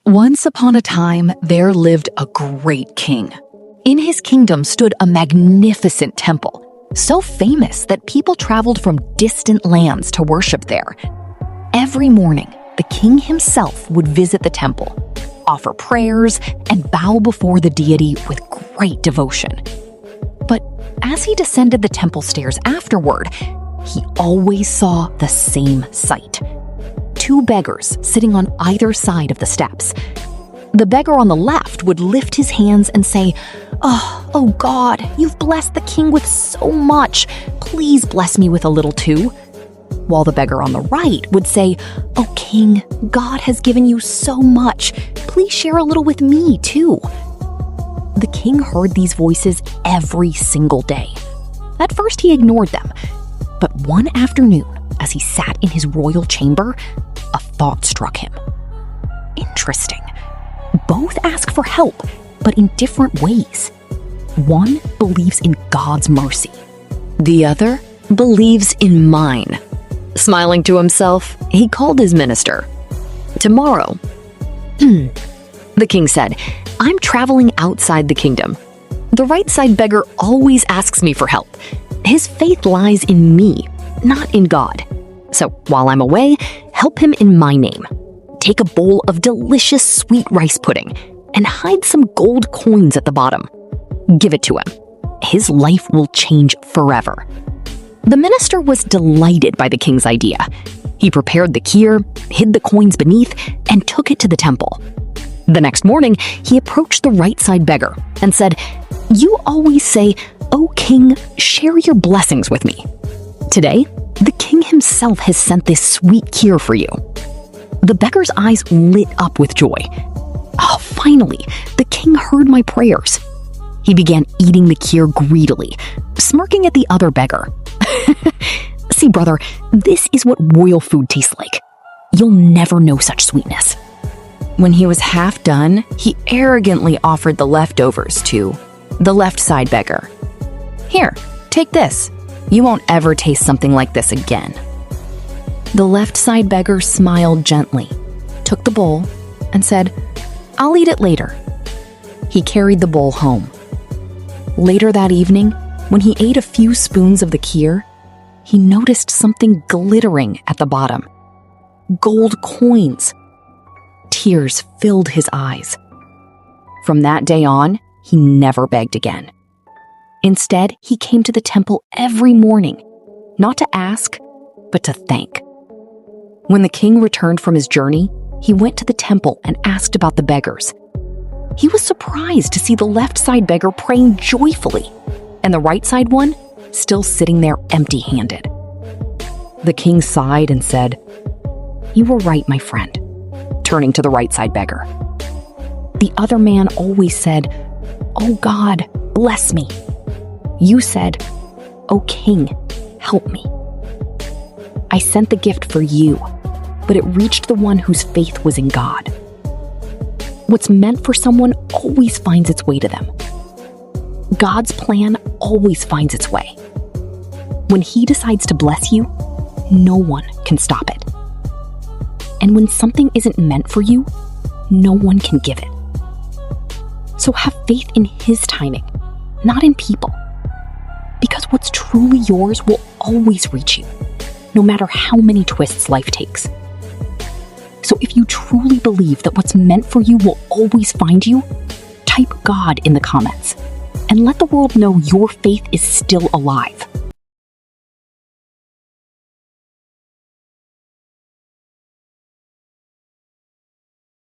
Once upon a time, there lived a great king. In his kingdom stood a magnificent temple, so famous that people traveled from distant lands to worship there. Every morning, the king himself would visit the temple, offer prayers, and bow before the deity with great devotion. But as he descended the temple stairs afterward, he always saw the same sight. Two beggars sitting on either side of the steps. The beggar on the left would lift his hands and say, "Oh God, you've blessed the king with so much. Please bless me with a little too." While the beggar on the right would say, "Oh king, God has given you so much. Please share a little with me too." The king heard these voices every single day. At first he ignored them, but one afternoon, as he sat in his royal chamber, a thought struck him. Interesting. Both ask for help, but in different ways. One believes in God's mercy. The other believes in mine. Smiling to himself, he called his minister. "Tomorrow," the king said, "I'm traveling outside the kingdom. The right side beggar always asks me for help. His faith lies in me, not in God. So while I'm away, help him in my name. Take a bowl of delicious sweet rice pudding and hide some gold coins at the bottom. Give it to him. His life will change forever." The minister was delighted by the king's idea. He prepared the kheer, hid the coins beneath, and took it to the temple. The next morning, he approached the right side beggar and said, "You always say, 'Oh king, share your blessings with me.' Today, the king himself has sent this sweet kheer for you." The beggar's eyes lit up with joy. "Oh, finally, the king heard my prayers." He began eating the kheer greedily, smirking at the other beggar. "See, brother, this is what royal food tastes like. You'll never know such sweetness." When he was half done, he arrogantly offered the leftovers to the left side beggar. "Here, take this. You won't ever taste something like this again." The left side beggar smiled gently, took the bowl, and said, "I'll eat it later." He carried the bowl home. Later that evening, when he ate a few spoons of the kheer, he noticed something glittering at the bottom. Gold coins. Tears filled his eyes. From that day on, he never begged again. Instead, he came to the temple every morning, not to ask, but to thank. When the king returned from his journey, he went to the temple and asked about the beggars. He was surprised to see the left side beggar praying joyfully, and the right side one still sitting there empty-handed. The king sighed and said, "You were right, my friend," turning to the right side beggar. "The other man always said, 'Oh God, bless me.' You said, 'Oh king, help me.' I sent the gift for you, but it reached the one whose faith was in God. What's meant for someone always finds its way to them. God's plan always finds its way. When He decides to bless you, no one can stop it. And when something isn't meant for you, no one can give it. So have faith in His timing, not in people. Because what's truly yours will always reach you, no matter how many twists life takes. So if you truly believe that what's meant for you will always find you, type God in the comments and let the world know your faith is still alive.